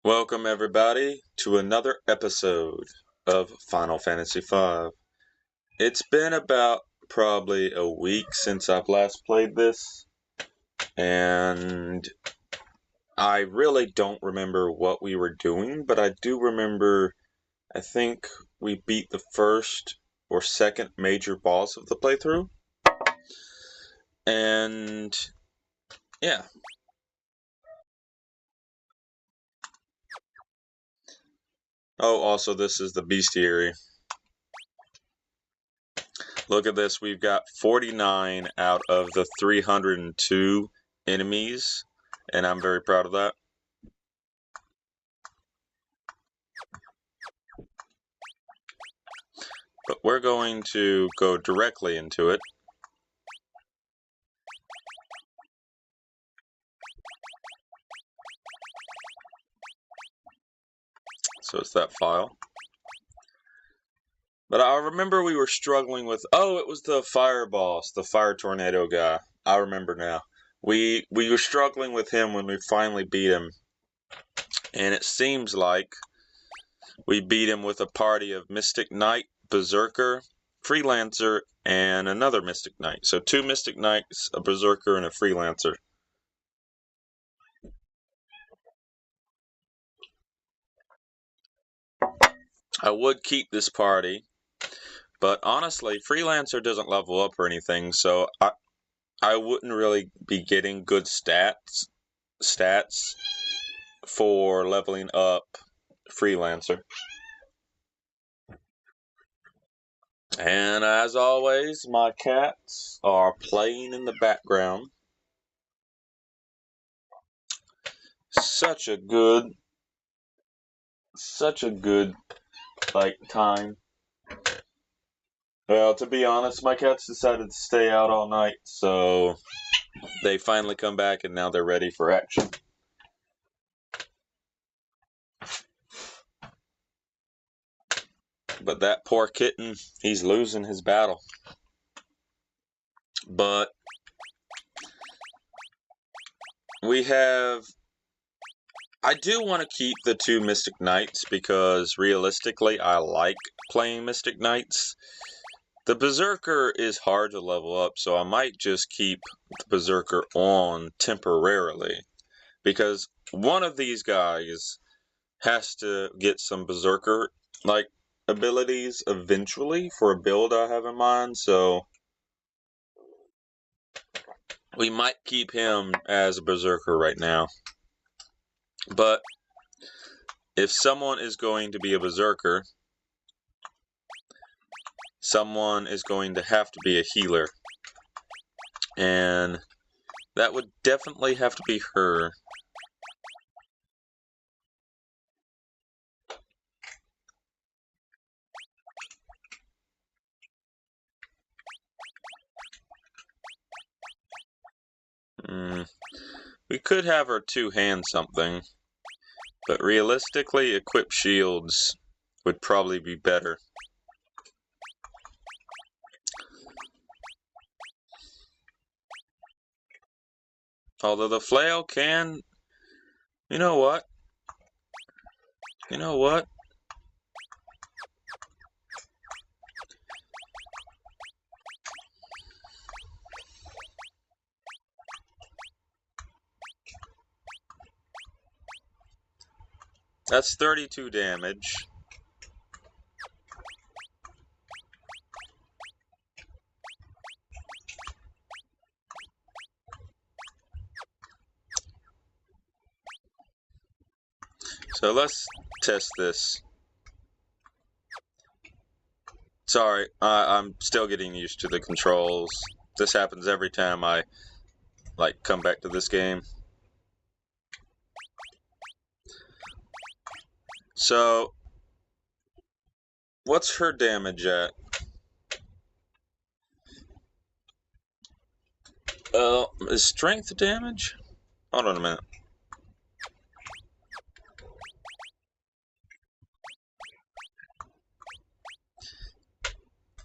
Welcome everybody to another episode of Final Fantasy V. It's been about probably a week since I've last played this, and I really don't remember what we were doing, but I do remember, I think we beat the first or second major boss of the playthrough, and yeah. Oh, also this is the bestiary. Look at this, we've got 49 out of the 302 enemies, and I'm very proud of that. But we're going to go directly into it. So it's that file. But I remember we were struggling with, it was the fire boss, the fire tornado guy. I remember now. We were struggling with him when we finally beat him. And it seems like we beat him with a party of Mystic Knight, Berserker, Freelancer, and another Mystic Knight. So 2 Mystic Knights, a Berserker, and a Freelancer. I would keep this party, but honestly, Freelancer doesn't level up or anything, so I wouldn't really be getting good stats for leveling up Freelancer. And as always, my cats are playing in the background. Such a good time. Well, to be honest, my cats decided to stay out all night, so they finally come back and now they're ready for action. But that poor kitten, he's losing his battle. But I do want to keep the 2 Mystic Knights because realistically I like playing Mystic Knights. The Berserker is hard to level up, so I might just keep the Berserker on temporarily. Because one of these guys has to get some Berserker abilities eventually for a build I have in mind, so we might keep him as a Berserker right now. But if someone is going to be a Berserker, someone is going to have to be a healer. And that would definitely have to be her. We could have her 2-hand something, but realistically, equip shields would probably be better. Although the flail can... You know what? That's 32 damage. So let's test this. Sorry, I'm still getting used to the controls. This happens every time I come back to this game. So, what's her damage at? Is strength damage? Hold on a minute.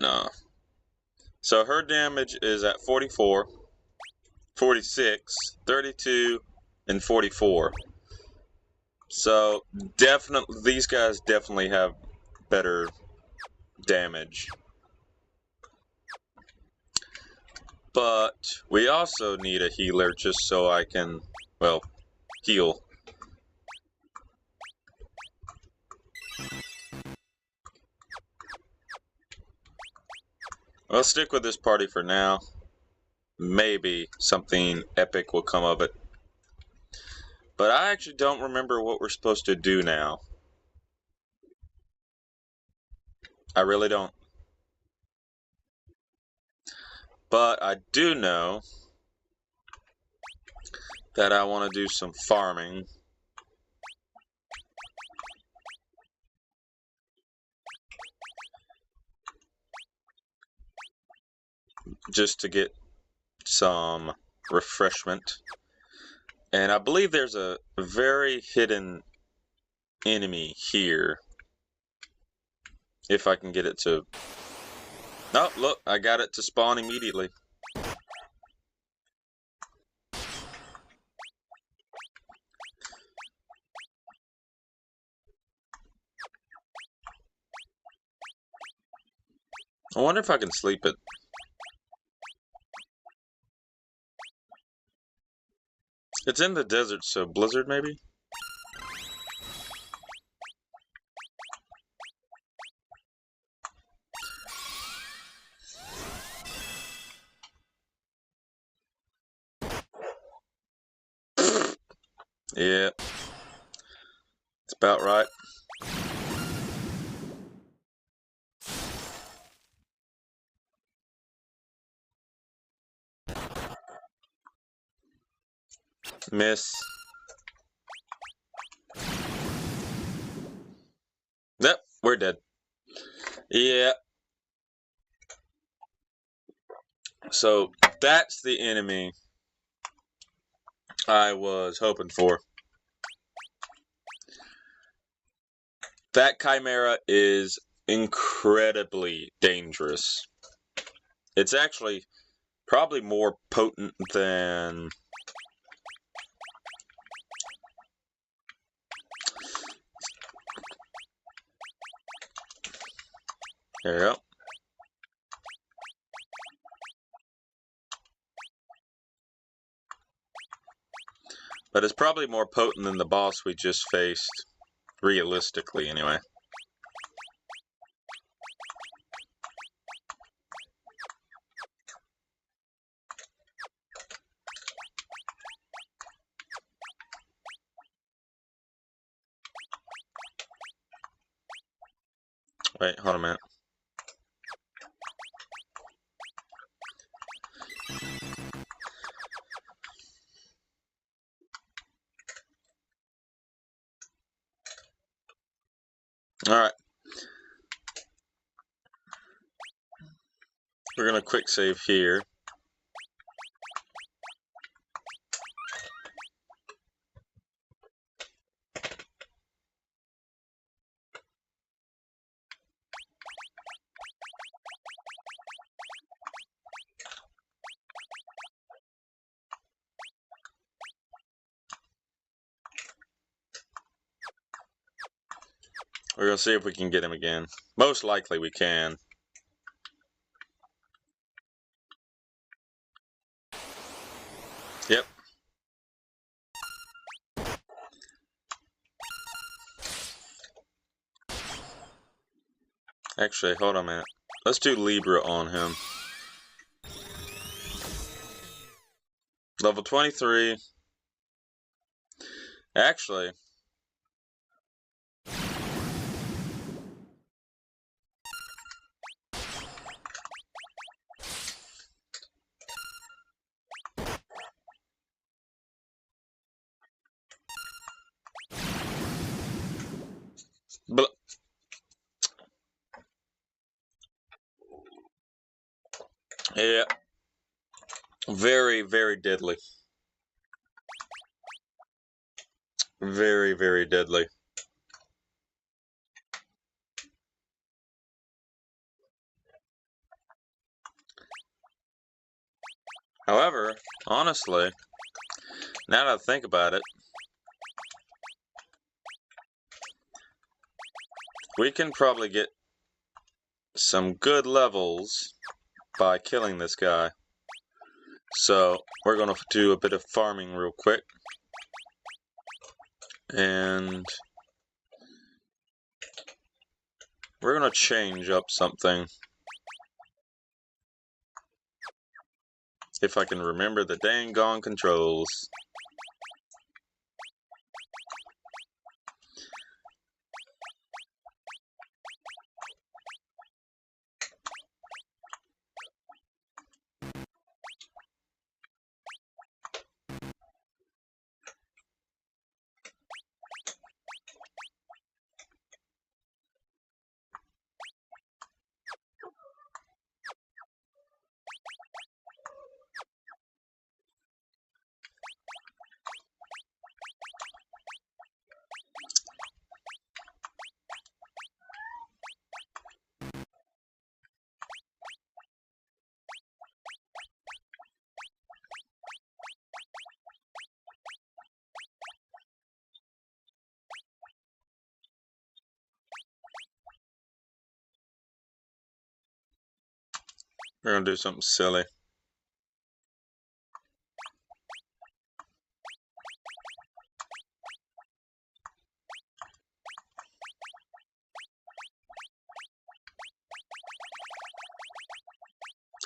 No. So her damage is at 44, 46, 32, and 44. So, definitely, these guys definitely have better damage. But we also need a healer just so I can, well, heal. I'll stick with this party for now. Maybe something epic will come of it. But I actually don't remember what we're supposed to do now. I really don't. But I do know that I want to do some farming. Just to get some refreshment. And I believe there's a very hidden enemy here. If I can get it to... Oh, look, I got it to spawn immediately. I wonder if I can sleep it. It's in the desert, so blizzard maybe? Yeah. It's about right. Miss. Yep, we're dead. Yeah. So, that's the enemy I was hoping for. That Chimera is incredibly dangerous. It's actually probably more potent than... There you go. But it's probably more potent than the boss we just faced. Realistically, anyway. Wait, hold on a minute. Alright. We're going to quick save here. We're going to see if we can get him again. Most likely we can. Yep. Actually, hold on a minute. Let's do Libra on him. Level 23. Actually... But... Yeah. Very, very deadly. Very, very deadly. However, honestly, now that I think about it, We can probably get some good levels by killing this guy. So we're going to do a bit of farming real quick. And we're going to change up something. If I can remember the dang gone controls. We're going to do something silly.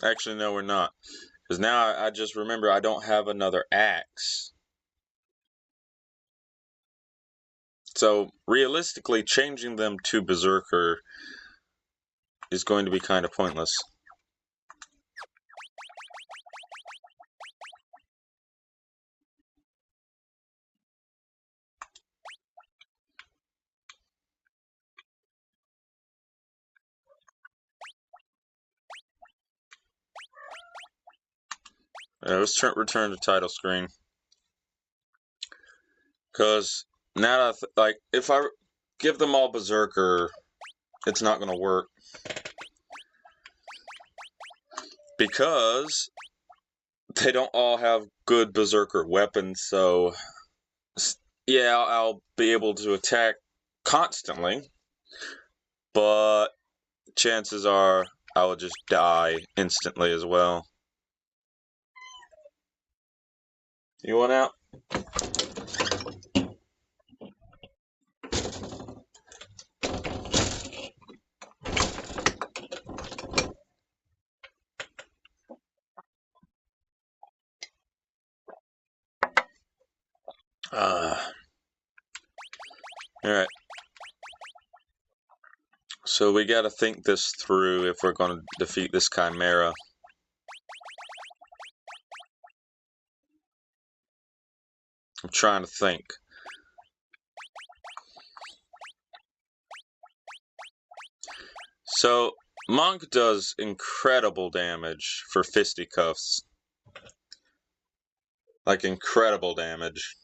Actually, no, we're not. Because now I just remember I don't have another axe. So, realistically, changing them to Berserker is going to be kind of pointless. Let's return to title screen. Because now, like, if I give them all Berserker, it's not going to work. Because they don't all have good Berserker weapons, so yeah, I'll be able to attack constantly, but chances are I will just die instantly as well. You want out? Alright. So we gotta think this through if we're gonna defeat this Chimera. I'm trying to think. So, Monk does incredible damage for fisticuffs. Like, incredible damage.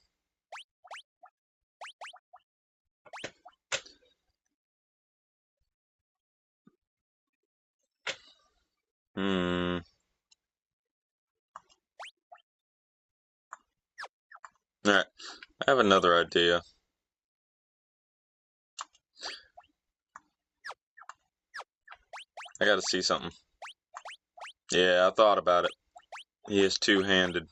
Alright, I have another idea. I gotta see something. Yeah, I thought about it. He is two-handed.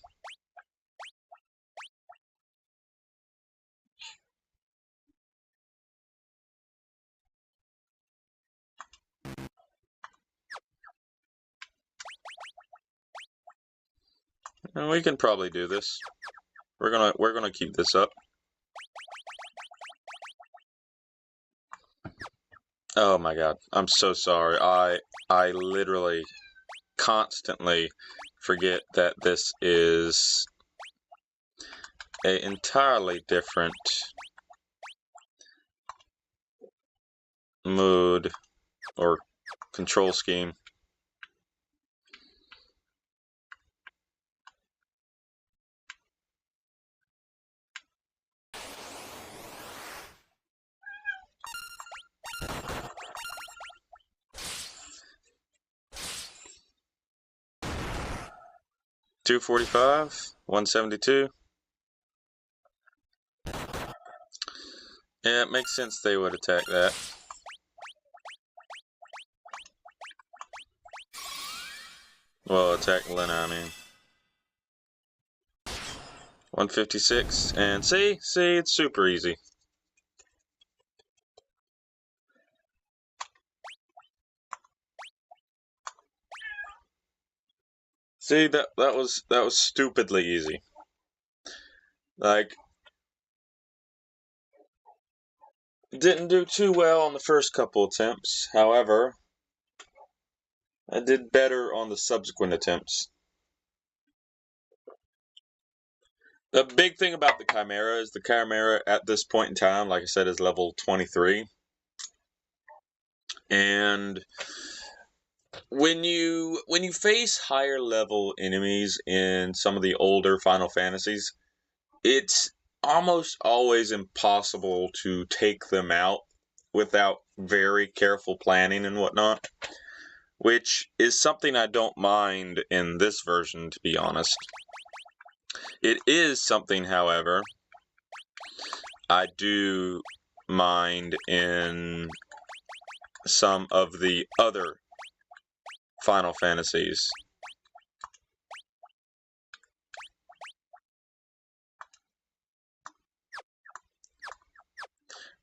And we can probably do this. We're gonna keep this up. Oh my god, I'm so sorry. I literally constantly forget that this is an entirely different mood or control scheme. $245, 172. Yeah, it makes sense they would attack that. Well, attack Lena, I mean. 156, and see, it's super easy. See, that was stupidly easy. Like, didn't do too well on the first couple attempts. However, I did better on the subsequent attempts. The big thing about the Chimera is the Chimera at this point in time, like I said, is level 23. And when you face higher level enemies in some of the older Final Fantasies, it's almost always impossible to take them out without very careful planning and whatnot, which is something I don't mind in this version, to be honest. It is something, however, I do mind in some of the other Final Fantasies.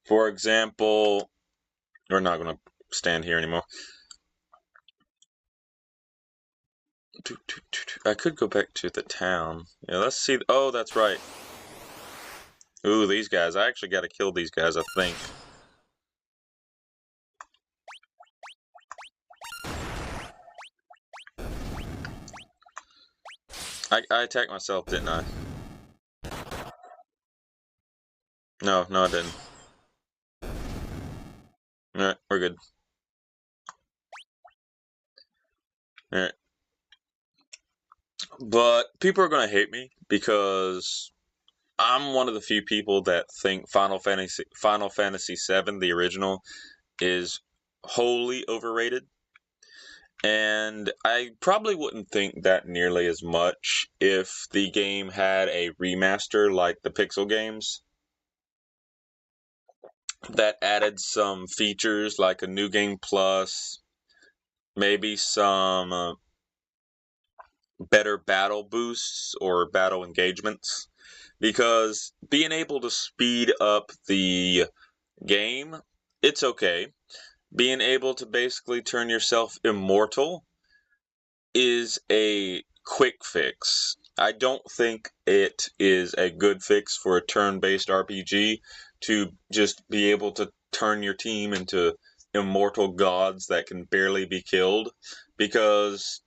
For example, we're not going to stand here anymore. I could go back to the town. Yeah, let's see. Oh, that's right. Ooh, these guys. I actually got to kill these guys, I think. I attacked myself, didn't I? No, I didn't. Alright, we're good. Alright. But people are going to hate me because I'm one of the few people that think Final Fantasy VII, the original, is wholly overrated. And I probably wouldn't think that nearly as much if the game had a remaster like the Pixel games that added some features like a new game plus, maybe some better battle boosts or battle engagements. Because being able to speed up the game, it's okay. Being able to basically turn yourself immortal is a quick fix. I don't think it is a good fix for a turn-based RPG to just be able to turn your team into immortal gods that can barely be killed, because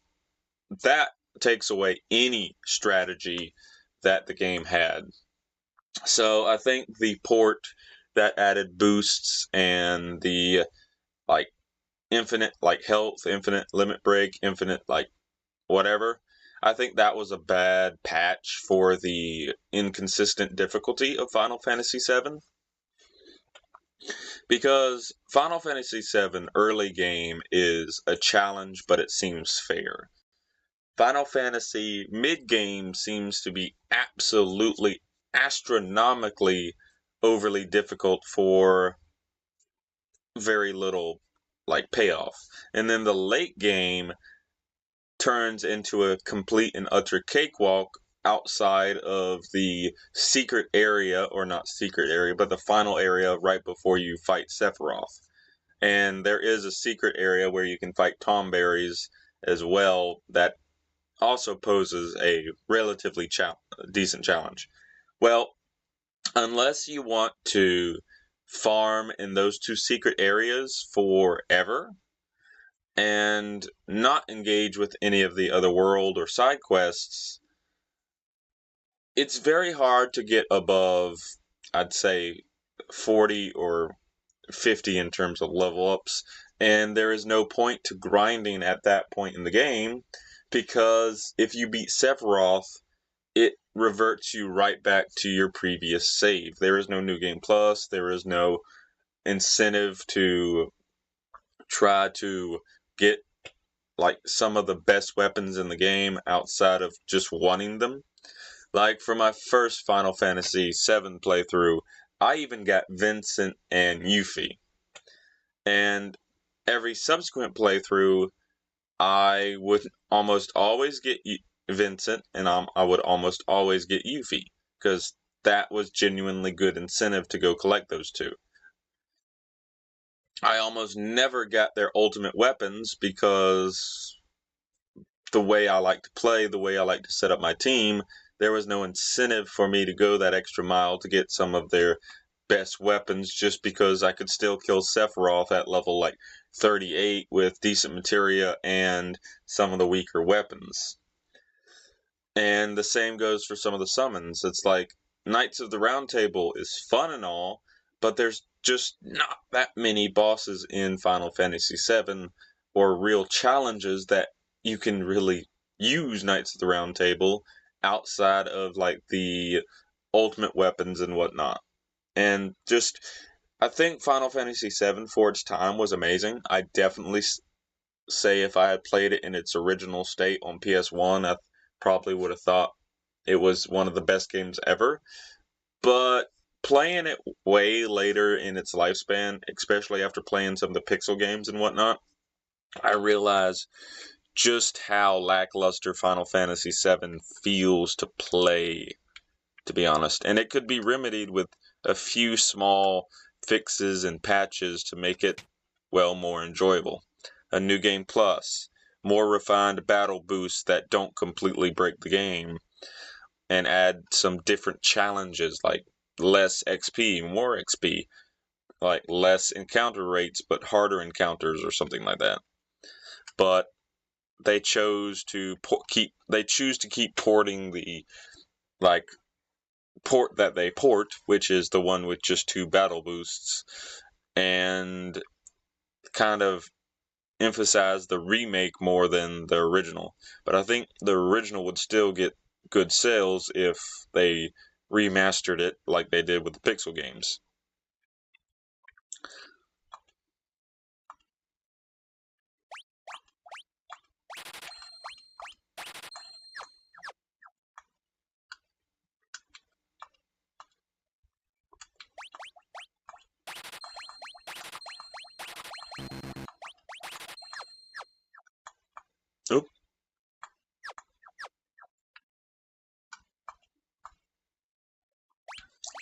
that takes away any strategy that the game had. So I think the port that added boosts and the like infinite like health, infinite limit break, infinite like whatever, I think that was a bad patch for the inconsistent difficulty of Final Fantasy VII. Because Final Fantasy VII early game is a challenge, but it seems fair. Final Fantasy mid game seems to be absolutely astronomically overly difficult for very little like payoff. And then the late game turns into a complete and utter cakewalk outside of the secret area, or not secret area, but the final area right before you fight Sephiroth. And there is a secret area where you can fight Tomberries as well that also poses a relatively decent challenge. Well, unless you want to farm in those two secret areas forever and not engage with any of the other world or side quests, it's very hard to get above, I'd say, 40 or 50 in terms of level ups. And there is no point to grinding at that point in the game, because if you beat Sephiroth, it reverts you right back to your previous save. There is no New Game Plus, there is no incentive to try to get like some of the best weapons in the game outside of just wanting them. Like for my first Final Fantasy VII playthrough, I even got Vincent and Yuffie. And every subsequent playthrough, I would almost always get Vincent, and I would almost always get Yuffie, because that was genuinely good incentive to go collect those two. I almost never got their ultimate weapons because the way I like to play, the way I like to set up my team, there was no incentive for me to go that extra mile to get some of their best weapons just because I could still kill Sephiroth at level like 38 with decent materia and some of the weaker weapons. And the same goes for some of the summons. It's like Knights of the Round Table is fun and all, but there's just not that many bosses in Final Fantasy VII or real challenges that you can really use Knights of the Round Table outside of like the ultimate weapons and whatnot. And just, I think Final Fantasy VII for its time was amazing. I definitely say if I had played it in its original state on PS1, I probably would have thought it was one of the best games ever. But playing it way later in its lifespan, especially after playing some of the Pixel games and whatnot, I realize just how lackluster Final Fantasy VII feels to play, to be honest. And it could be remedied with a few small fixes and patches to make it, well, more enjoyable. A new game plus, more refined battle boosts that don't completely break the game, and add some different challenges like less XP, more XP, like less encounter rates but harder encounters or something like that. But they chose to choose to keep porting the like port that they port, which is the one with just 2 battle boosts, and kind of emphasize the remake more than the original. But I think the original would still get good sales if they remastered it like they did with the Pixel games. Oop.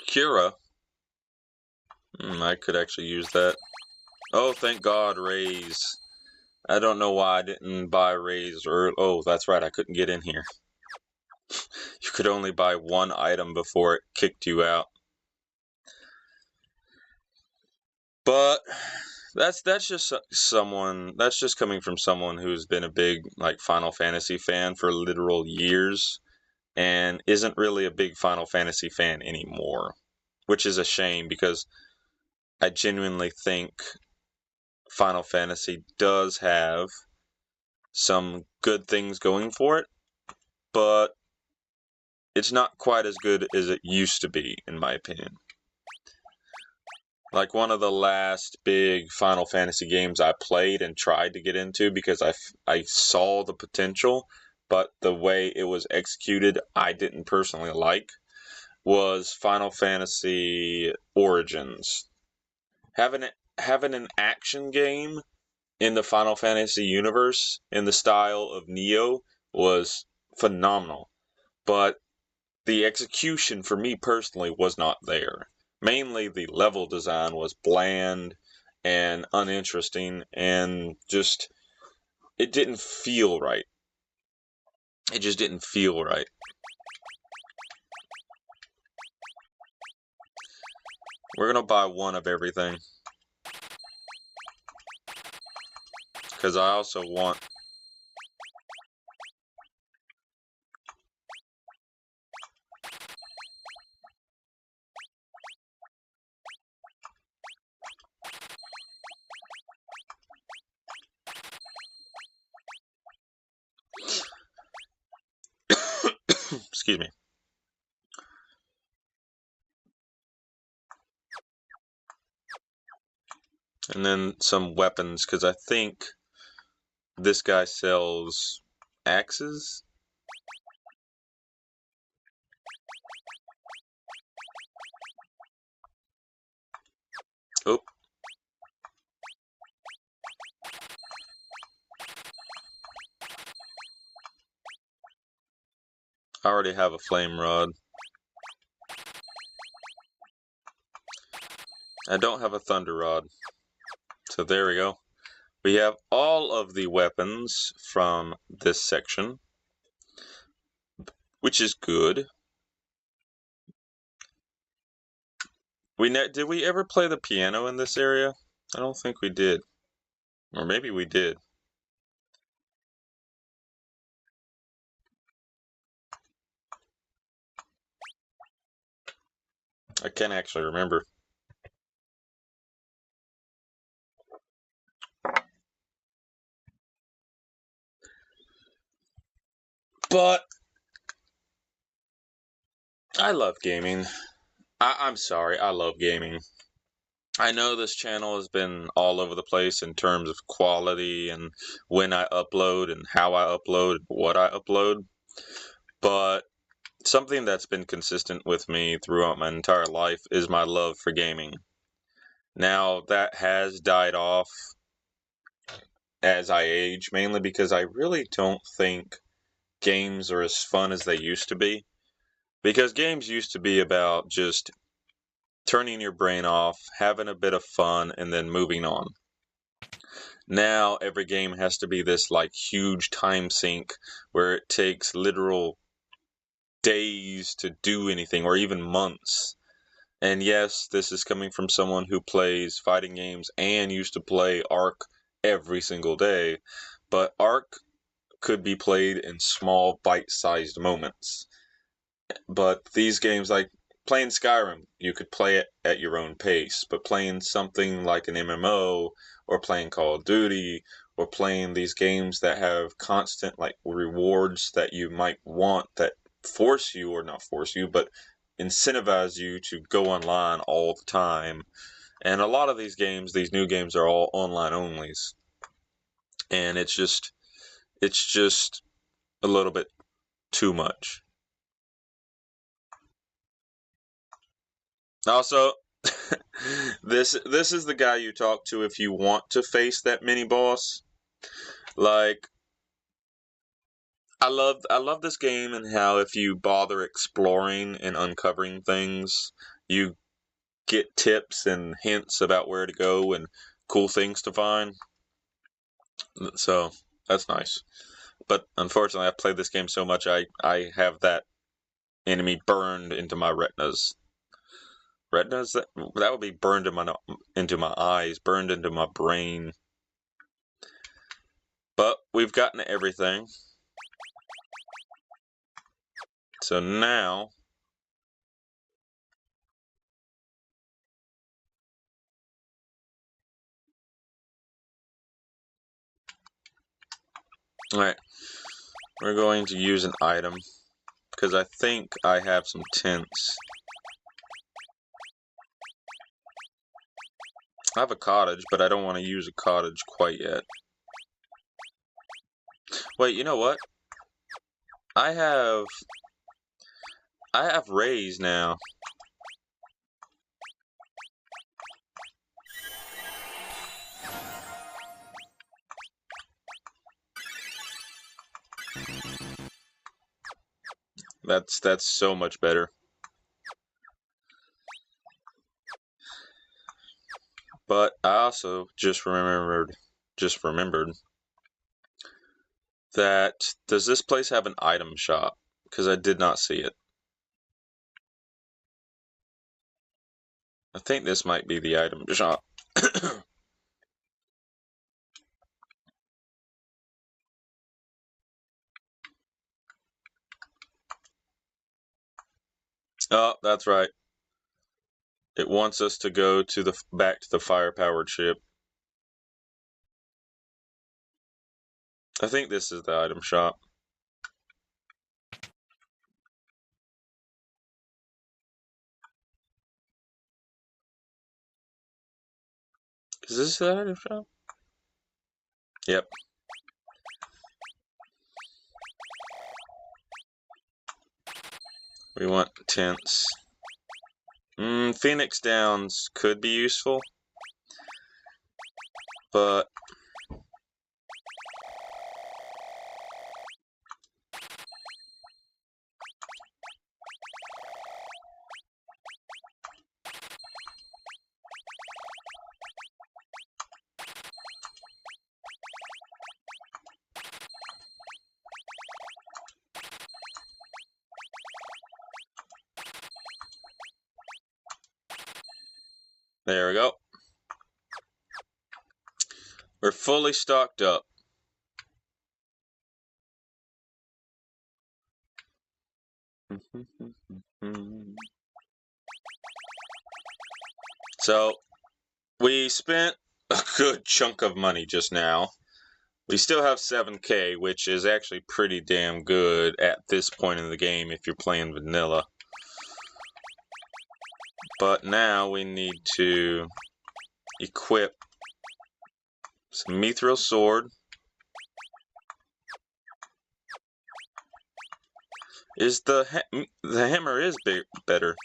Cura. I could actually use that. Oh, thank God, Raise. I don't know why I didn't buy Raise or... Oh, that's right, I couldn't get in here. You could only buy one item before it kicked you out. But that's just coming from someone who's been a big like Final Fantasy fan for literal years and isn't really a big Final Fantasy fan anymore, which is a shame because I genuinely think Final Fantasy does have some good things going for it, but it's not quite as good as it used to be, in my opinion. Like one of the last big Final Fantasy games I played and tried to get into because I saw the potential, but the way it was executed I didn't personally like, was Final Fantasy Origins. Having an action game in the Final Fantasy universe in the style of Neo was phenomenal, but the execution for me personally was not there. Mainly the level design was bland and uninteresting and just, it didn't feel right. It just didn't feel right. We're gonna buy one of everything. Because I also want... Excuse me. And then some weapons, because I think this guy sells axes. Oh. I already have a flame rod. I don't have a thunder rod. So there we go. We have all of the weapons from this section, which is good. Did we ever play the piano in this area? I don't think we did. Or maybe we did. I can't actually remember. But I love gaming. I'm sorry, I love gaming. I know this channel has been all over the place in terms of quality and when I upload and how I upload, what I upload. But something that's been consistent with me throughout my entire life is my love for gaming. Now, that has died off as I age, mainly because I really don't think games are as fun as they used to be. Because games used to be about just turning your brain off, having a bit of fun, and then moving on. Now every game has to be this like huge time sink where it takes literal days to do anything, or even months. And yes, this is coming from someone who plays fighting games and used to play Ark every single day. But Ark could be played in small, bite-sized moments. But these games, like playing Skyrim, you could play it at your own pace. But playing something like an MMO, or playing Call of Duty, or playing these games that have constant like rewards that you might want that force you, or not force you, but incentivize you to go online all the time. And a lot of these games, these new games, are all online onlys. And it's just a little bit too much. Also, this is the guy you talk to if you want to face that mini boss. Like, I love this game and how if you bother exploring and uncovering things, you get tips and hints about where to go and cool things to find. So that's nice. But unfortunately, I've played this game so much, I have that enemy burned into my retinas. Retinas, that would be burned into my eyes, burned into my brain. But we've gotten everything. So now alright, we're going to use an item because I think I have some tents. I have a cottage, but I don't want to use a cottage quite yet. Wait, you know what? I have rays now. That's so much better. But I also just remembered that does this place have an item shop? Because I did not see it. I think this might be the item shop. Oh, that's right. It wants us to go to back to the fire-powered ship. I think this is the item shop. Is this the item shop? Yep. We want tents. Phoenix Downs could be useful, but There we go. We're fully stocked up. So, we spent a good chunk of money just now. We still have 7K, which is actually pretty damn good at this point in the game if you're playing vanilla. But now we need to equip some Mithril Sword. Is the hammer is better.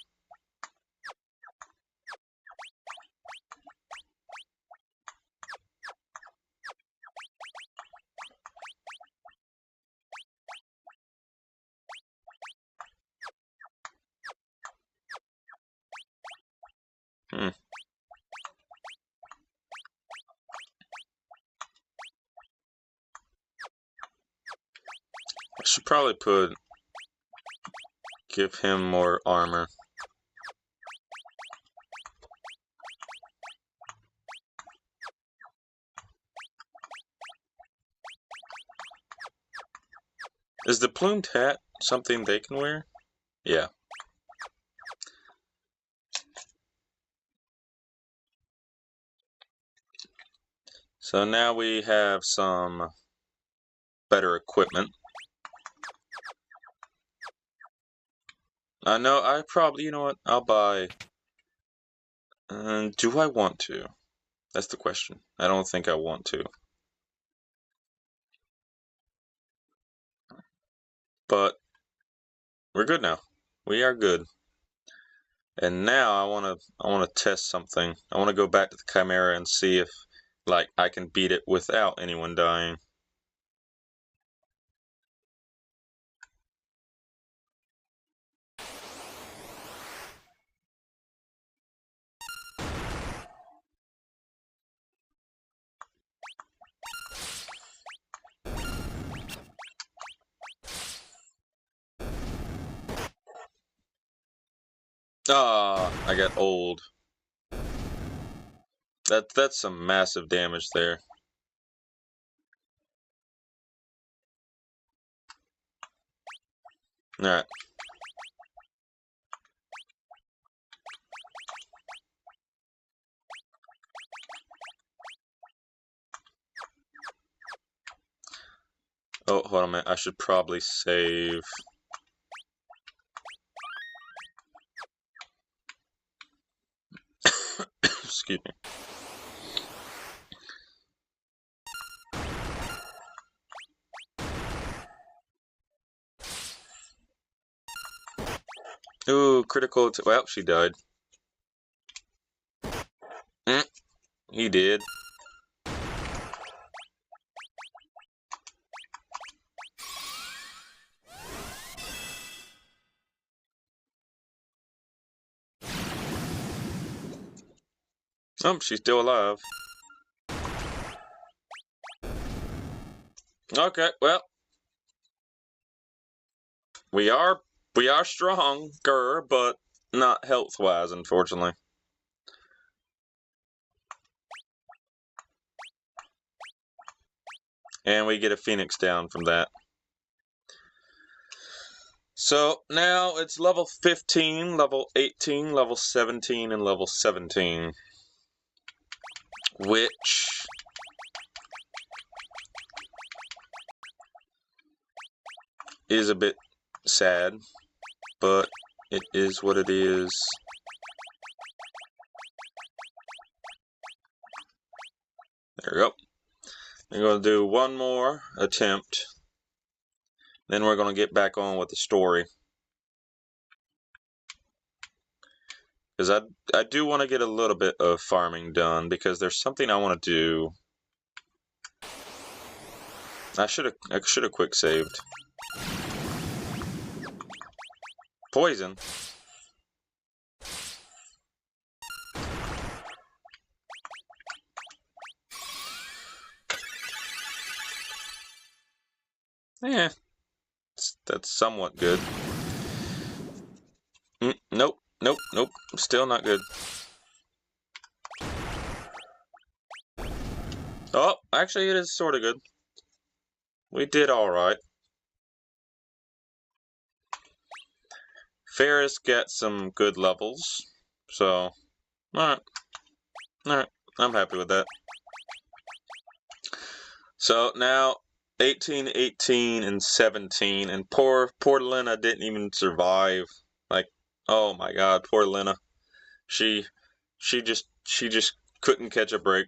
I should probably give him more armor. Is the plumed hat something they can wear? Yeah. So now we have some better equipment. I know, I probably, you know what, I'll buy... do I want to? That's the question. I don't think I want to. But we're good now. We are good. And now I wanna test something. I wanna go back to the Chimera and see if like I can beat it without anyone dying. Ah, I got old. That's some massive damage there. Alright. Oh, hold on a minute. I should probably save. Excuse me. Ooh, critical. Well, she died. He did. Oh, she's still alive. Okay, well. We are stronger, but not health-wise, unfortunately. And we get a Phoenix down from that. So now it's level 15, level 18, level 17, and level 17. Which is a bit sad, but it is what it is. There we go. We're going to do one more attempt. Then we're going to get back on with the story. Because I do want to get a little bit of farming done, because there's something I want to do. I should have quick saved. Poison. Yeah, that's somewhat good. Nope, nope, nope. Still not good. Oh, actually it is sort of good. We did alright. Ferris gets some good levels, so alright. Alright, I'm happy with that. So now 18, 18, and 17, and poor Lena didn't even survive. Like, oh my god, poor Lena. She just couldn't catch a break.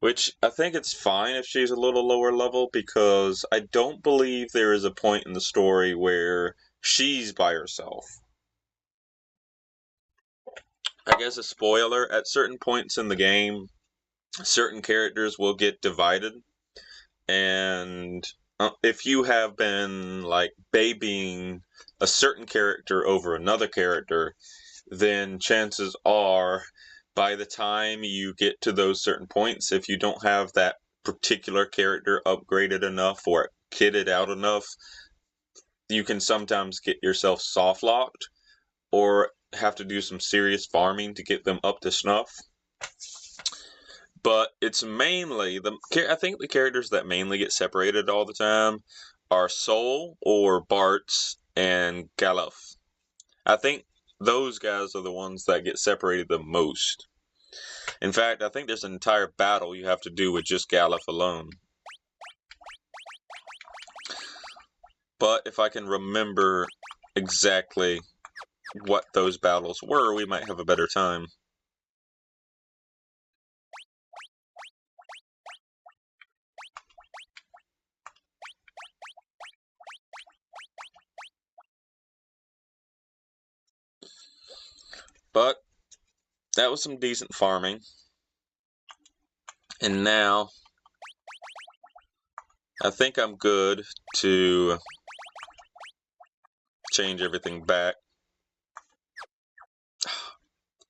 Which I think it's fine if she's a little lower level, because I don't believe there is a point in the story where she's by herself. I guess a spoiler, at certain points in the game, certain characters will get divided, and if you have been like babying a certain character over another character, then chances are by the time you get to those certain points, if you don't have that particular character upgraded enough or kitted out enough, you can sometimes get yourself soft locked or have to do some serious farming to get them up to snuff. But it's mainly I think the characters that mainly get separated all the time are Soul or Bartz and Galuf. I think those guys are the ones that get separated the most. In fact, I think there's an entire battle you have to do with just Galuf alone. But if I can remember exactly what those battles were, we might have a better time. But that was some decent farming. And now I think I'm good to change everything back.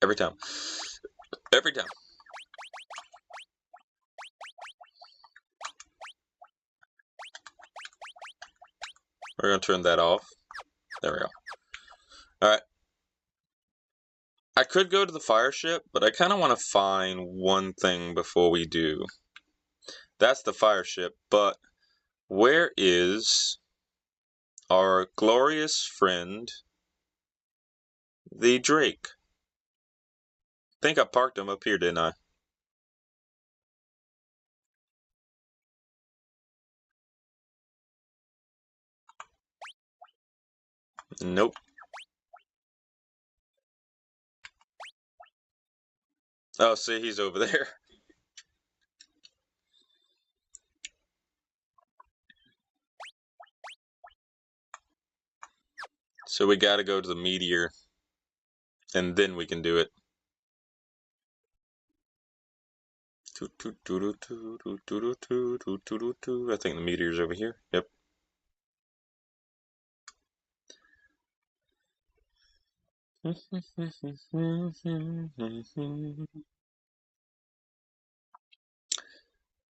Every time. Every time. We're going to turn that off. There we go. Alright. I could go to the fire ship, but I kind of want to find one thing before we do. That's the fire ship, but where is our glorious friend, the Drake? I think I parked him up here, didn't I? Nope. Oh, see, he's over there. So we gotta go to the meteor, and then we can do it. I think the meteor's over here. Yep.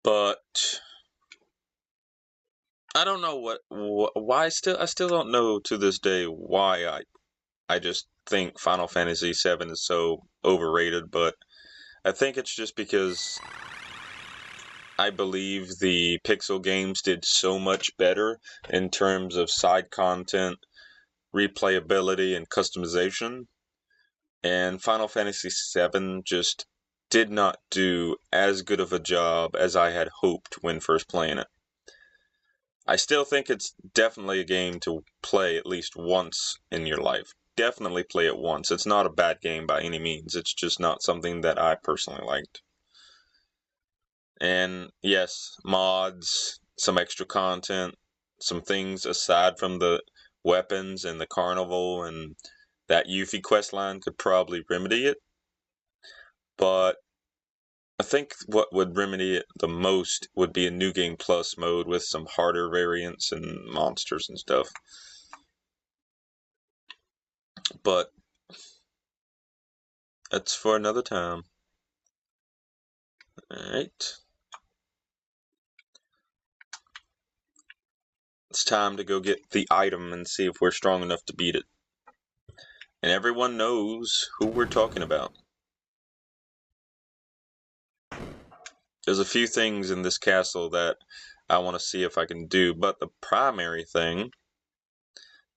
But I don't know why I still don't know to this day why I just think Final Fantasy VII is so overrated, but I think it's just because I believe the Pixel games did so much better in terms of side content, replayability, and customization, and Final Fantasy VII just did not do as good of a job as I had hoped when first playing it. I still think it's definitely a game to play at least once in your life. Definitely play it once. It's not a bad game by any means. It's just not something that I personally liked. And yes, mods, some extra content, some things aside from the weapons and the carnival and that Yuffie questline could probably remedy it. But I think what would remedy it the most would be a New Game Plus mode with some harder variants and monsters and stuff. But that's for another time. Alright. It's time to go get the item and see if we're strong enough to beat it. And everyone knows who we're talking about. There's a few things in this castle that I want to see if I can do, but the primary thing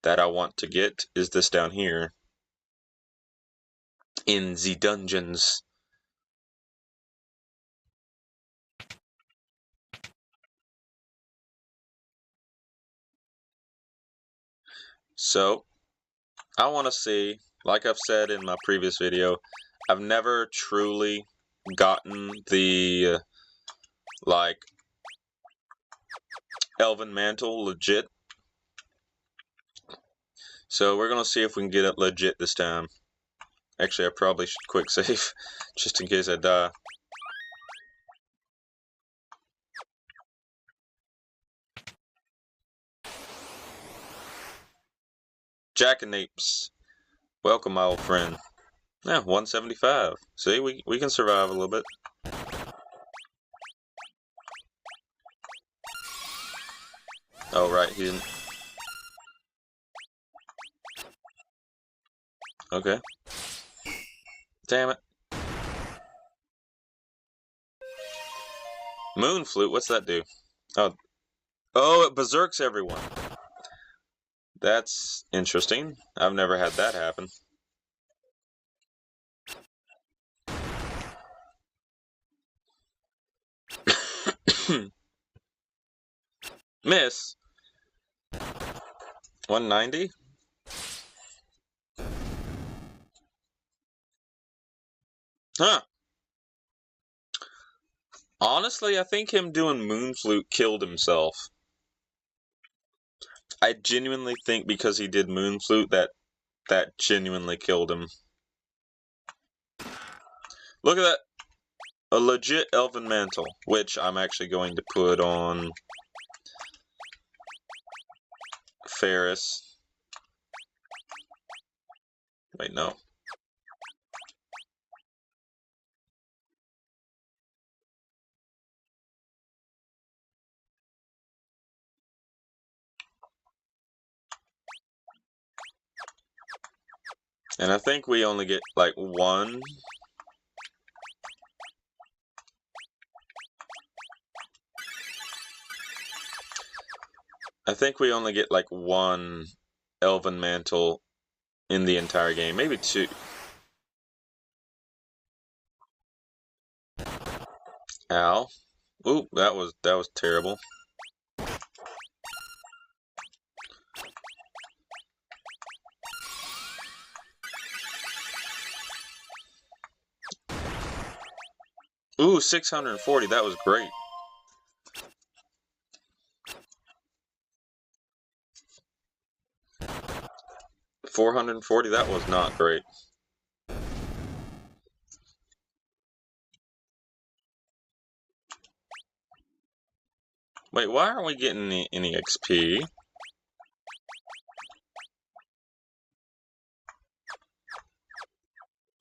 that I want to get is this down here in the dungeons. So I want to see, like I've said in my previous video, I've never truly gotten the like Elven Mantle legit. So we're gonna see if we can get it legit this time. Actually, I probably should quick save just in case I die. Jackanapes, welcome, my old friend. Yeah, 175. See, we can survive a little bit. Oh right, he didn't. Okay. Damn it. Moon Flute, what's that do? Oh, it berserks everyone. That's interesting. I've never had that happen. Miss. 190? Huh. Honestly, I think him doing Moon Flute killed himself. I genuinely think because he did Moon Flute that genuinely killed him. Look at that. A legit Elven Mantle, which I'm actually going to put on Ferris. Wait, no. And I think we only get like one. I think we only get like one Elven Mantle in the entire game, maybe two. Ow. Ooh, that was terrible. Ooh, 640, that was great. $440, that was not great. Wait, why aren't we getting any XP?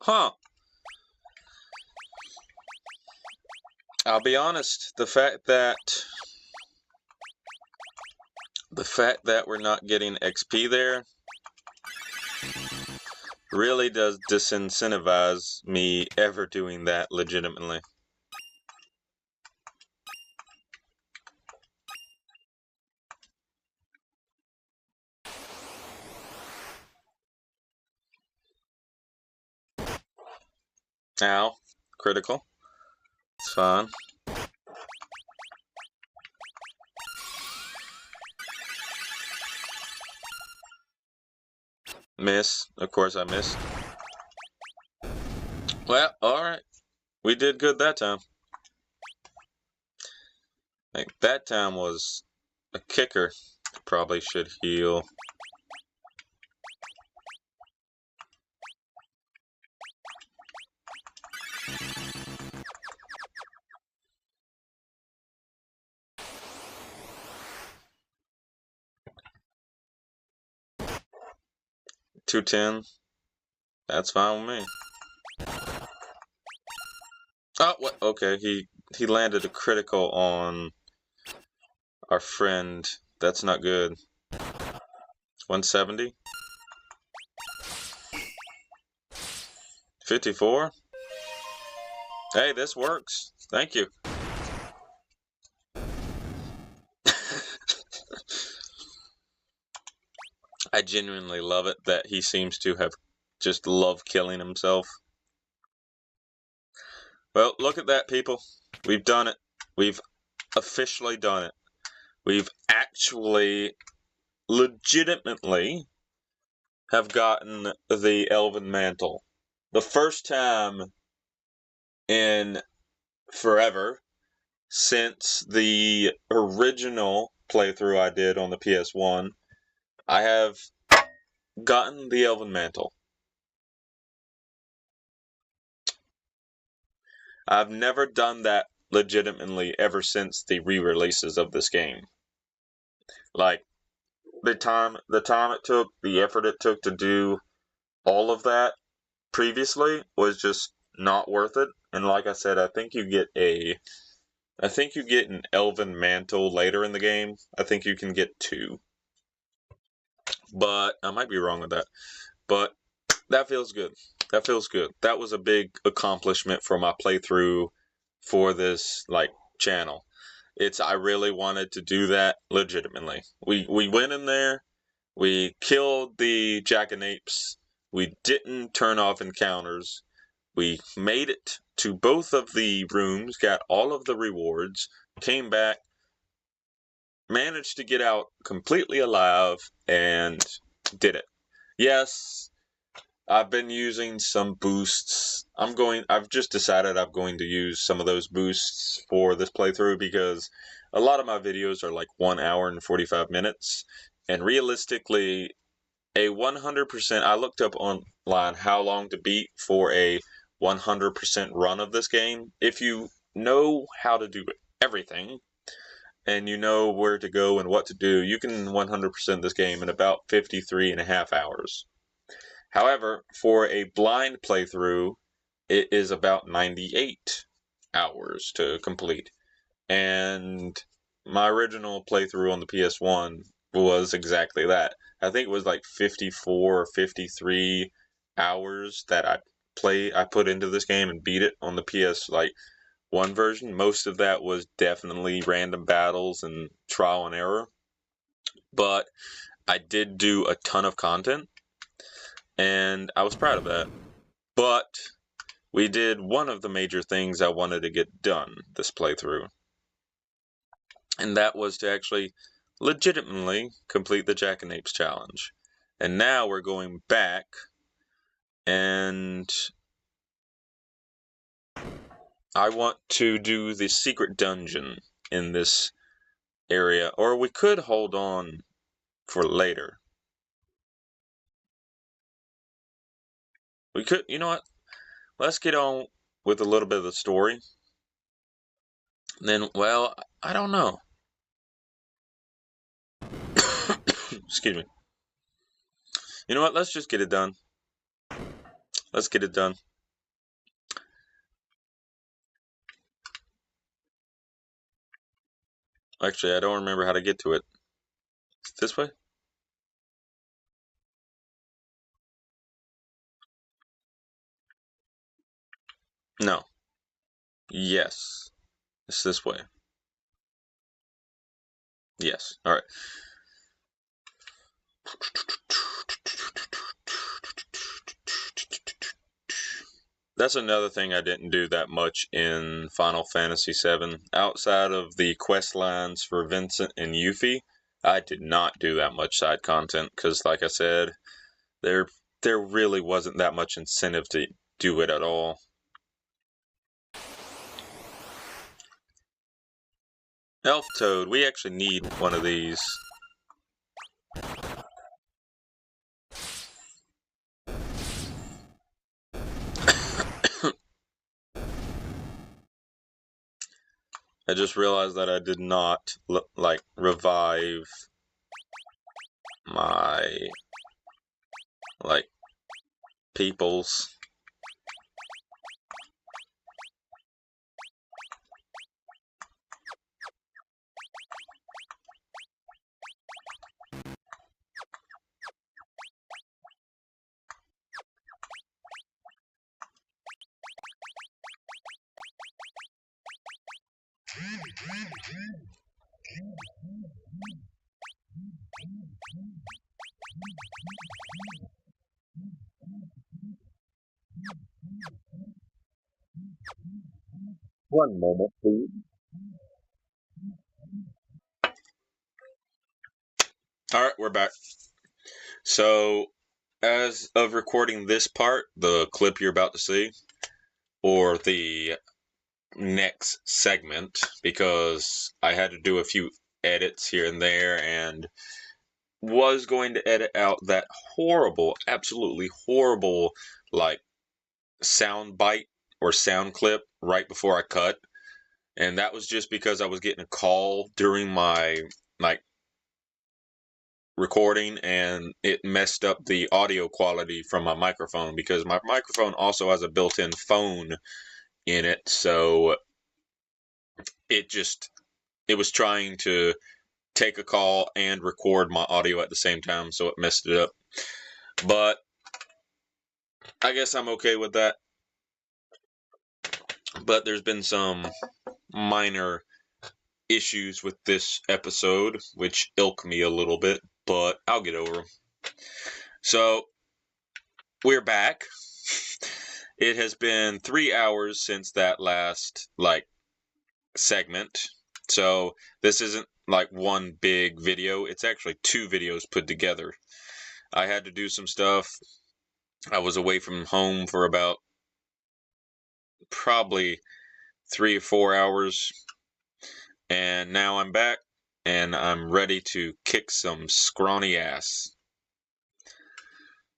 Huh. I'll be honest, the fact that we're not getting XP there really does disincentivize me ever doing that legitimately. Ow. Critical. It's fine. Miss. Of course I missed. Well, alright. We did good that time. Like, that time was a kicker. Probably should heal. $210. That's fine with me. Oh, what? Okay, he landed a critical on our friend. That's not good. 170. 54. Hey, this works. Thank you. genuinely love it that he seems to have just loved killing himself. Well, look at that, people. We've done it. We've officially done it. We've actually, legitimately, have gotten the Elven Mantle. The first time in forever since the original playthrough I did on the PS1, I have gotten the Elven Mantle. I've never done that legitimately ever since the re-releases of this game. Like, the time it took, the effort it took to do all of that previously was just not worth it. And like I said, I think you get an Elven Mantle later in the game. I think you can get 2. But I might be wrong with that. But that feels good. That feels good. That was a big accomplishment for my playthrough for this channel. I really wanted to do that legitimately. We went in there, we killed the Jackanapes, we didn't turn off encounters, we made it to both of the rooms, got all of the rewards, came back, managed to get out completely alive, and did it. Yes, I've been using some boosts. I've just decided I'm going to use some of those boosts for this playthrough because a lot of my videos are like 1 hour and 45 minutes. And realistically, a 100%, I looked up online how long to beat for a 100% run of this game. If you know how to do everything, and you know where to go and what to do, you can 100% this game in about 53.5 hours. However, for a blind playthrough, it is about 98 hours to complete. And my original playthrough on the PS1 was exactly that. I think it was like 54 or 53 hours that I put into this game and beat it on the PS1 version. Most of that was definitely random battles and trial and error. But I did do a ton of content, and I was proud of that. But we did one of the major things I wanted to get done this playthrough, and that was to actually legitimately complete the Jackanapes challenge. And now we're going back, and I want to do the secret dungeon in this area, or we could hold on for later. We could, you know what? Let's get on with a little bit of the story. Then, well, I don't know. Excuse me. You know what? Let's just get it done. Let's get it done. Actually, I don't remember how to get to it. This way? No. Yes. It's this way. Yes. Alright. That's another thing I didn't do that much in Final Fantasy VII. Outside of the quest lines for Vincent and Yuffie, I did not do that much side content because, like I said, there really wasn't that much incentive to do it at all. Elf Toad, we actually need one of these. I just realized that I did not, revive my, peoples. One moment, please. All right, we're back. So, as of recording this part, the clip you're about to see, or the next segment, because I had to do a few edits here and there and was going to edit out that horrible, absolutely horrible, like, sound bite or sound clip right before I cut. And that was just because I was getting a call during my, like, recording, and it messed up the audio quality from my microphone, because my microphone also has a built-in phone in it, so it was trying to take a call and record my audio at the same time, so it messed it up. But I guess I'm okay with that. But there's been some minor issues with this episode, which ilk me a little bit, but I'll get over them. So, we're back. It has been 3 hours since that last, like, segment. So, this isn't like one big video. It's actually 2 videos put together. I had to do some stuff. I was away from home for about probably 3 or 4 hours. And now I'm back, and I'm ready to kick some scrawny ass.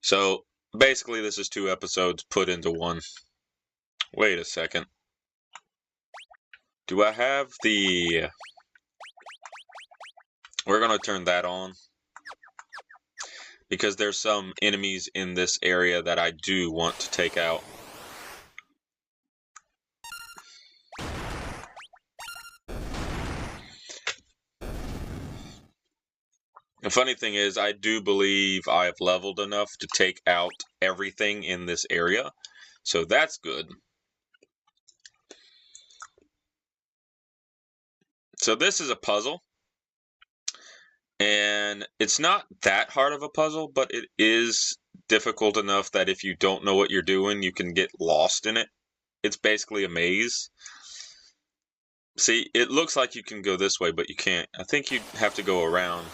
So, basically, this is 2 episodes put into one. Wait a second. Do I have the... We're going to turn that on, because there's some enemies in this area that I do want to take out. The funny thing is, I do believe I have leveled enough to take out everything in this area, so that's good. So this is a puzzle, and it's not that hard of a puzzle, but it is difficult enough that if you don't know what you're doing, you can get lost in it. It's basically a maze. See, it looks like you can go this way, but you can't. I think you have to go around.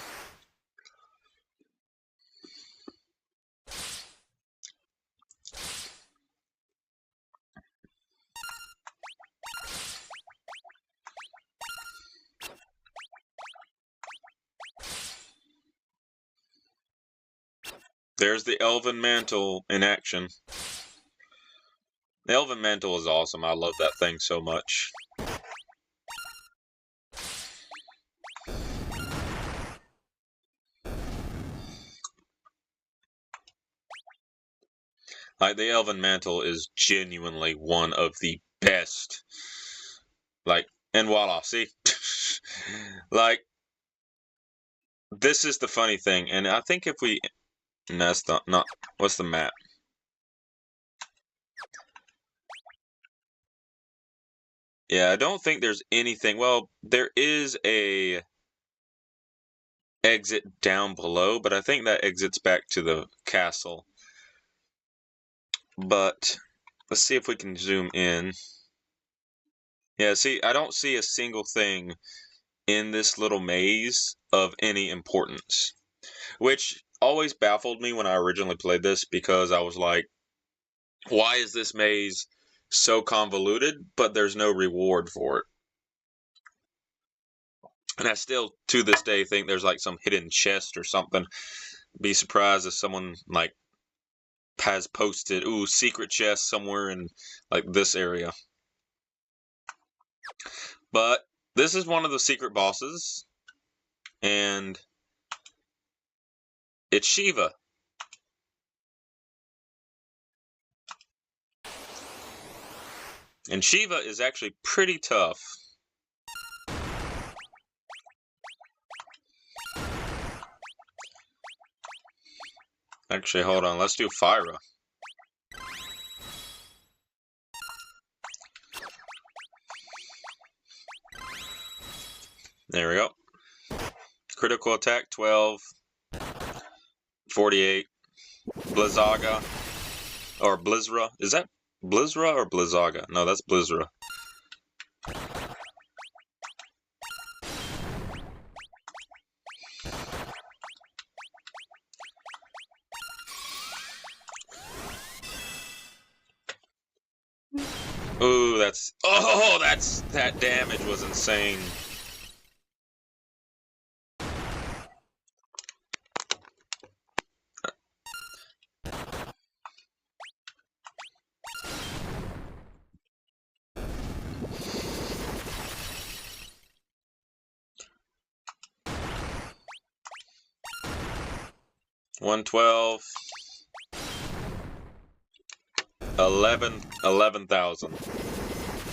There's the Elven Mantle in action. The Elven Mantle is awesome. I love that thing so much. Like, the Elven Mantle is genuinely one of the best. Like, and voila, see? Like, this is the funny thing, and I think if we... No, that's not... What's the map? Yeah, I don't think there's anything... Well, there is a exit down below, but I think that exits back to the castle. But let's see if we can zoom in. Yeah, see, I don't see a single thing in this little maze of any importance, which always baffled me when I originally played this, because I was like, why is this maze so convoluted, but there's no reward for it? And I still, to this day, think there's like some hidden chest or something. Be surprised if someone like has posted, ooh, secret chest somewhere in like this area. But this is one of the secret bosses, and it's Shiva. And Shiva is actually pretty tough. Actually, hold on, let's do Fyra. There we go. Critical attack 12, 48. Blizzaga, or Blizzra. Is that Blizzra or Blizzaga? No, that's Blizzra. Ooh, that damage was insane. $112. 11,000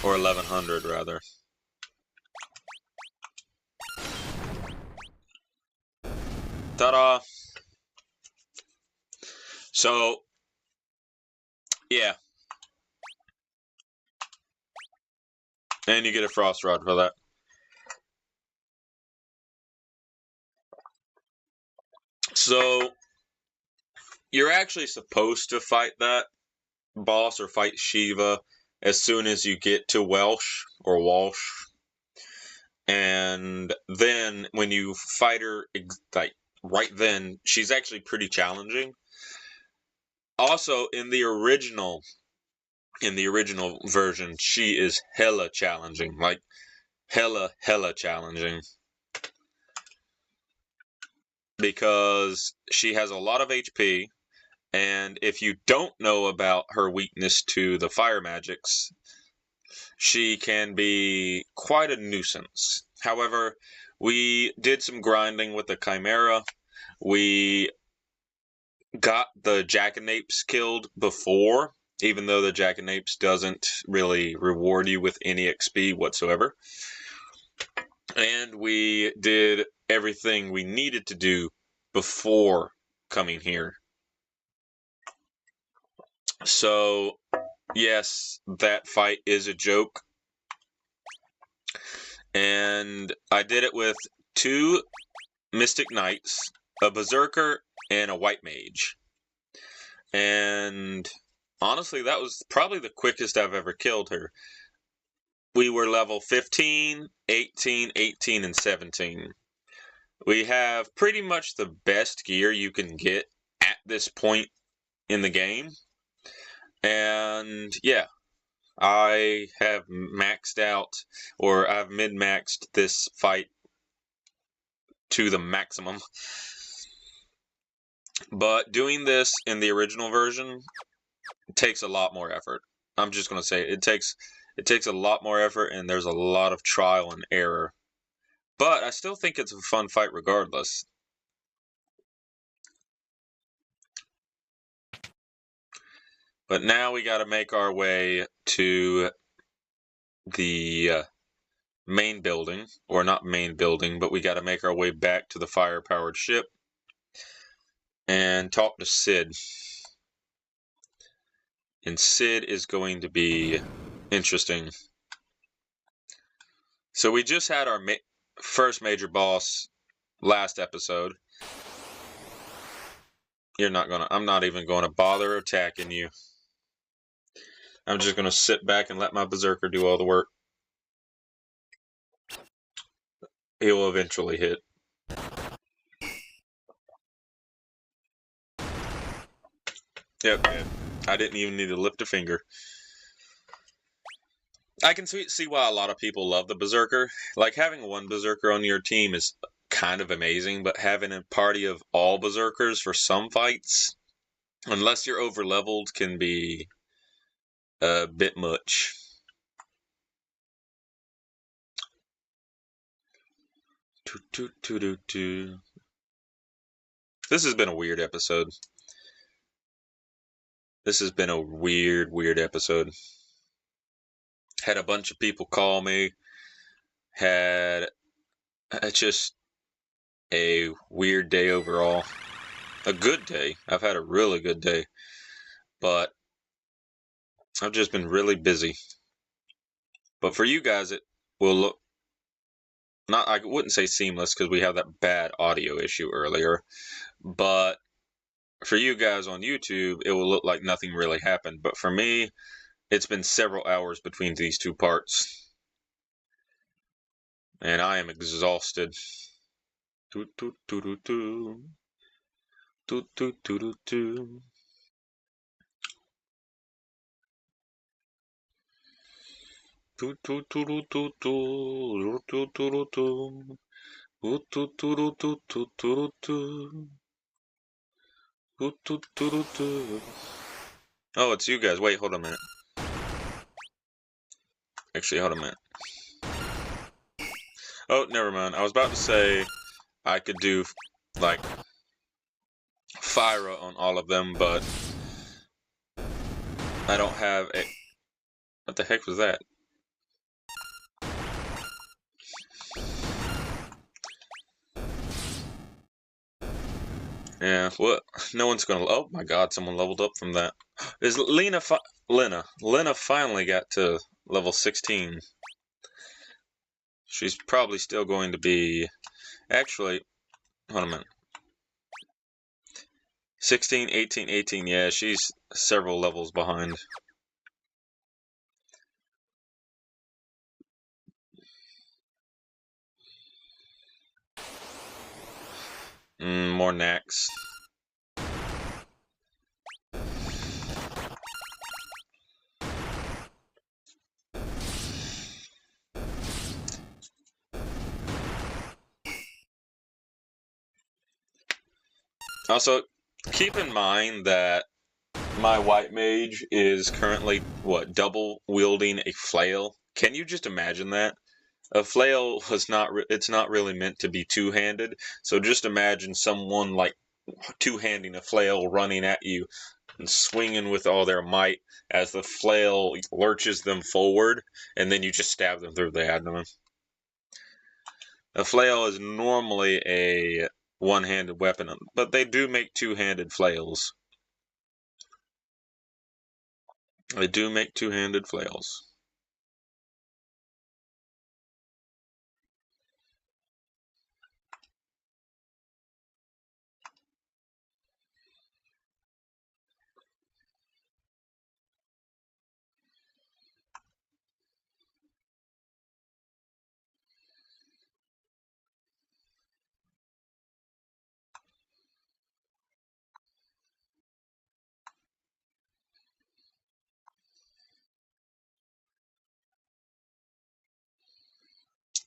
or 1,100 rather. Ta-da! So, yeah. And you get a frost rod for that. So, you're actually supposed to fight that boss or fight Shiva as soon as you get to Welsh or Walsh. And then when you fight her, like right then, she's actually pretty challenging. Also, in the original version, she is hella challenging, like hella challenging, because she has a lot of HP, and if you don't know about her weakness to the fire magics, she can be quite a nuisance. However, we did some grinding with the Chimera. We got the Jackanapes killed before, even though the Jackanapes doesn't really reward you with any XP whatsoever. And we did everything we needed to do before coming here. So, yes, that fight is a joke. And I did it with 2 Mystic Knights, a Berserker, and a White Mage. And honestly, that was probably the quickest I've ever killed her. We were level 15, 18, 18, and 17. We have pretty much the best gear you can get at this point in the game. And yeah, I have maxed out, or I've min-maxed this fight to the maximum. But doing this in the original version takes a lot more effort. I'm just going to say it takes a lot more effort, and there's a lot of trial and error. But I still think it's a fun fight regardless. But now we got to make our way to the main building, or not main building, but we got to make our way back to the fire-powered ship and talk to Cid. And Cid is going to be interesting. So we just had our first major boss last episode. I'm not even going to bother attacking you. I'm just going to sit back and let my Berserker do all the work. He will eventually hit. Yep, I didn't even need to lift a finger. I can see why a lot of people love the Berserker. Like, having one Berserker on your team is kind of amazing, but having a party of all Berserkers for some fights, unless you're over-leveled, can be a bit much. This has been a weird episode. This has been a weird episode. Had a bunch of people call me. Had just a weird day overall. A good day. I've had a really good day. But I've just been really busy. But for you guys, it will look... I wouldn't say seamless because we have that bad audio issue earlier. But for you guys on YouTube, it will look like nothing really happened. But for me, it's been several hours between these two parts. And I am exhausted. Toot toot toot toot toot. Toot toot toot toot toot. Toot toot toot toot toot toot. Toot toot toot toot. Toot toot toot toot toot toot toot. Toot toot toot toot. Oh, it's you guys. Wait, hold a minute. Actually, hold a minute. Oh, never mind. I was about to say I could do, like, Fyra on all of them, but I don't have a... What the heck was that? Yeah, what? No one's gonna... Oh my god, someone leveled up from that. Is Lena Lena finally got to level 16. She's probably still going to be... Actually, hold a minute. 16, 18, 18, yeah, she's several levels behind. More Nax. Also, keep in mind that my white mage is currently, what, double wielding a flail? Can you just imagine that? A flail was not, it's not really meant to be two-handed, so just imagine someone, like, two-handing a flail running at you and swinging with all their might as the flail lurches them forward, and then you just stab them through the abdomen. A flail is normally a one-handed weapon, but they do make two-handed flails. They do make two-handed flails.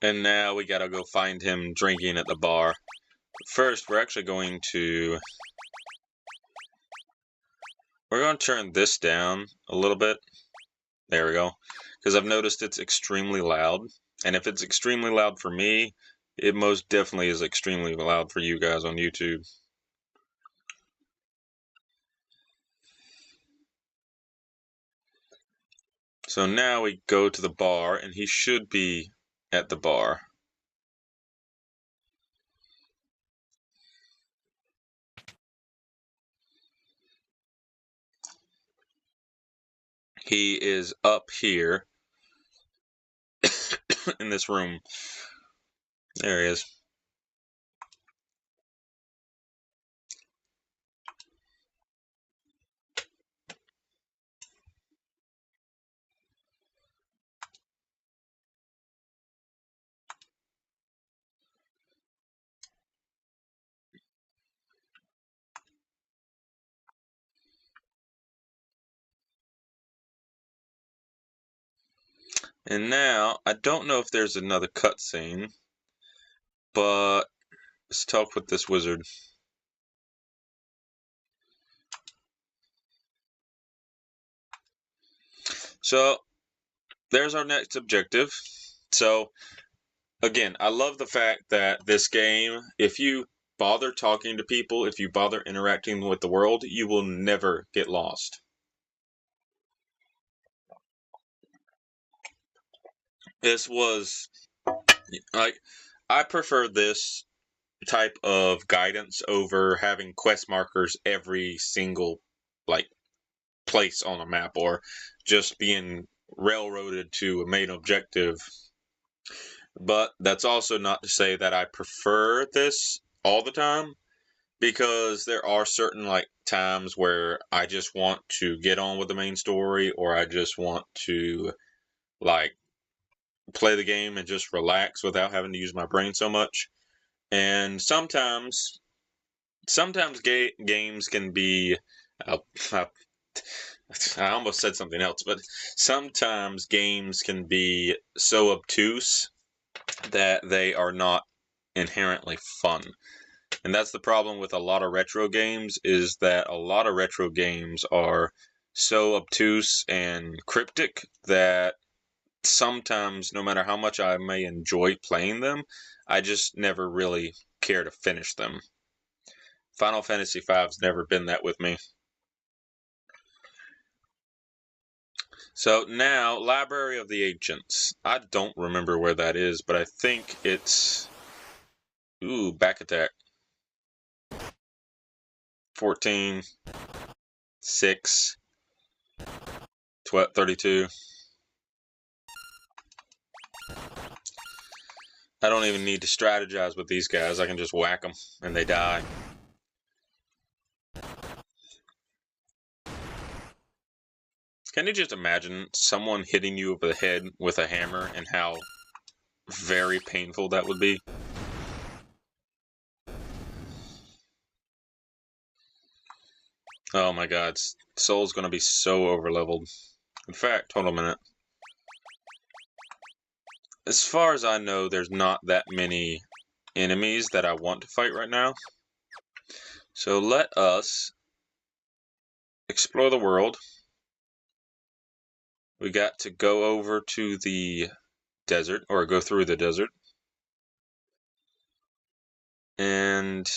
And now we gotta go find him drinking at the bar. First, we're actually going to... We're going to turn this down a little bit. There we go. Because I've noticed it's extremely loud. And if it's extremely loud for me, it most definitely is extremely loud for you guys on YouTube. So now we go to the bar, and he should be at the bar. He is up here in this room. There he is. And now, I don't know if there's another cutscene, but let's talk with this wizard. So, there's our next objective. So, again, I love the fact that this game, if you bother talking to people, if you bother interacting with the world, you will never get lost. This was, like, I prefer this type of guidance over having quest markers every single, like, place on a map, or just being railroaded to a main objective. But that's also not to say that I prefer this all the time, because there are certain, like, times where I just want to get on with the main story, or I just want to, like, play the game and just relax without having to use my brain so much. And sometimes games can be. I almost said something else, but sometimes games can be so obtuse that they are not inherently fun. And that's the problem with a lot of retro games, is that a lot of retro games are so obtuse and cryptic that sometimes, no matter how much I may enjoy playing them, I just never really care to finish them. Final Fantasy V's never been that with me. So now, Library of the Ancients. I don't remember where that is, but I think it's... Ooh, back attack. 14, 6, 12, 32. I don't even need to strategize with these guys. I can just whack them and they die. Can you just imagine someone hitting you over the head with a hammer and how very painful that would be? Oh my god, Soul's gonna be so overleveled. In fact, hold on a minute. As far as I know, there's not that many enemies that I want to fight right now. So let us explore the world. We got to go over to the desert, or go through the desert. And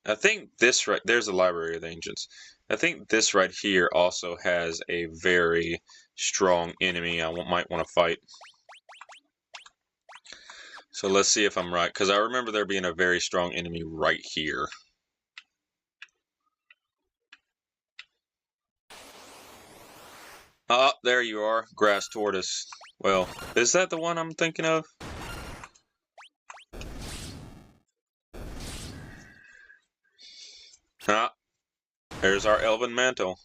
I think this right, there's the Library of the Ancients. I think this right here also has a very strong enemy I might want to fight. So let's see if I'm right, because I remember there being a very strong enemy right here. Ah, there you are, Grass Tortoise. Well, is that the one I'm thinking of? Ah, there's our Elven Mantle.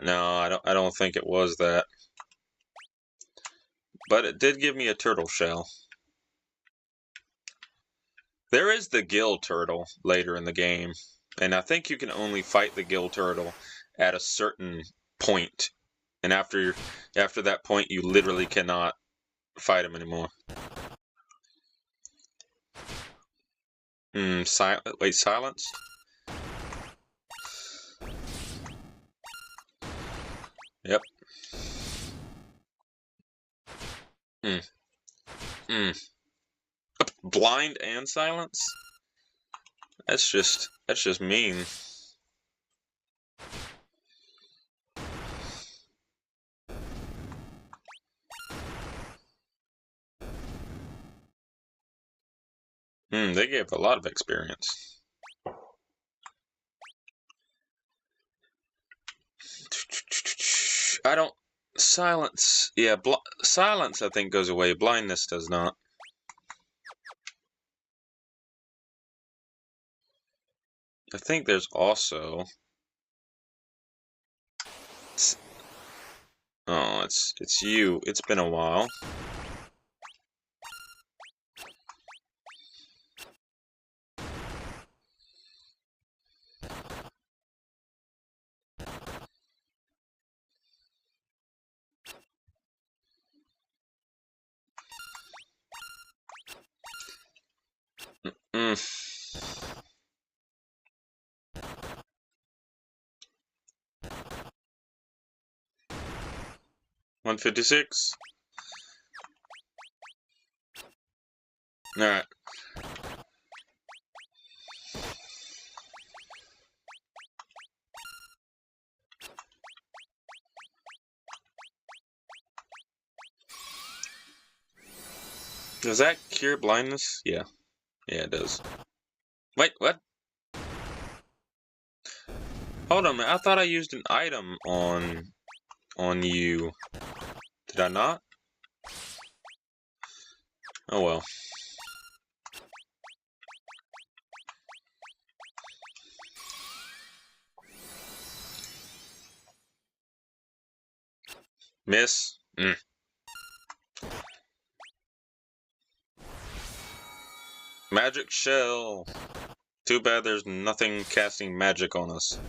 No, I don't think it was that. But it did give me a turtle shell. There is the gill turtle later in the game, and I think you can only fight the gill turtle at a certain point. And after that point, you literally cannot fight him anymore. Wait, silenced? Yep. Blind and silence? That's just mean. They gave a lot of experience. I don't... Silence. Yeah, silence I think goes away. Blindness does not. I think there's also... Oh, it's you. It's been a while. Mm. 156. Alright. Does that cure blindness? Yeah. Yeah, it does. Wait, what? Hold on a minute. I thought I used an item on you. Did I not? Oh well. Miss? Magic Shell. Too bad there's nothing casting magic on us.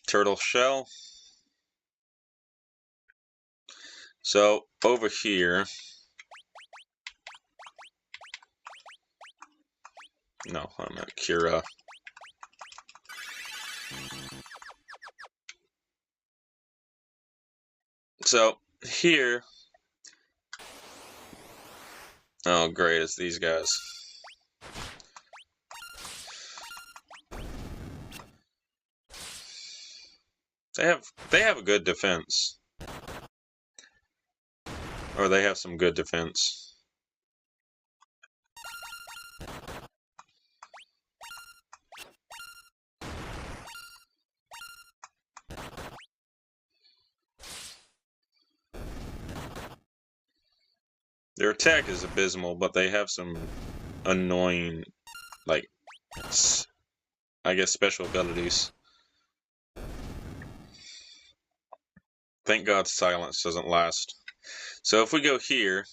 Turtle Shell. So, over here... No, I'm at Kira. So, here... Oh, great, it's these guys. They have a good defense. Or they have some good defense. Their attack is abysmal, but they have some annoying, like, I guess, special abilities. Thank God silence doesn't last. So if we go here,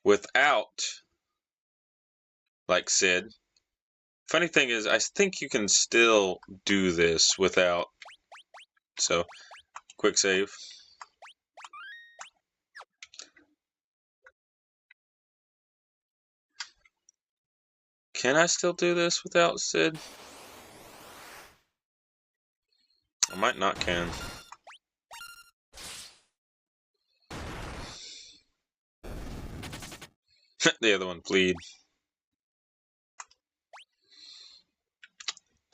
without, like Sid, funny thing is, I think you can still do this without, so, quick save. Can I still do this without Sid? I might not can. The other one, plead.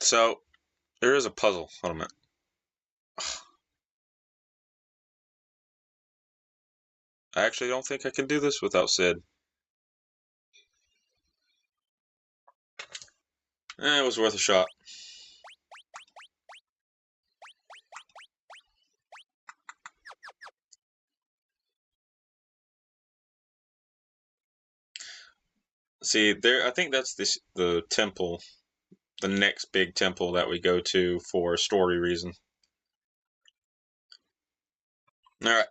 So, there is a puzzle. Hold on a minute. I actually don't think I can do this without Sid. It was worth a shot. See, there. I think that's the temple, the next big temple that we go to for a story reason. All right.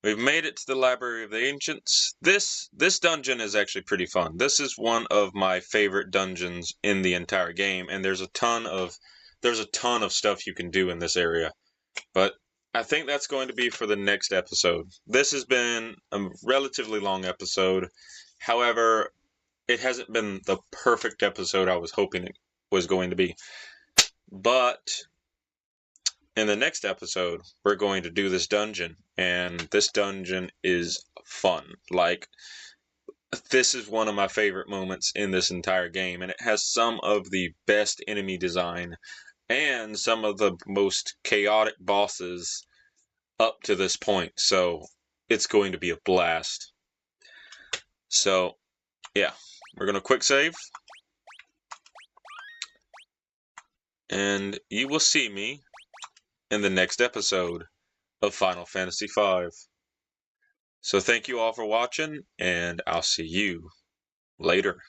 We've made it to the Library of the Ancients. This dungeon is actually pretty fun. This is one of my favorite dungeons in the entire game, and there's a ton of stuff you can do in this area. But I think that's going to be for the next episode. This has been a relatively long episode. However, it hasn't been the perfect episode I was hoping it was going to be. But in the next episode, we're going to do this dungeon, and this dungeon is fun. Like, this is one of my favorite moments in this entire game, and it has some of the best enemy design and some of the most chaotic bosses up to this point. So, it's going to be a blast. So, yeah, we're going to quick save. And you will see me in the next episode of Final Fantasy V. So thank you all for watching, and I'll see you later.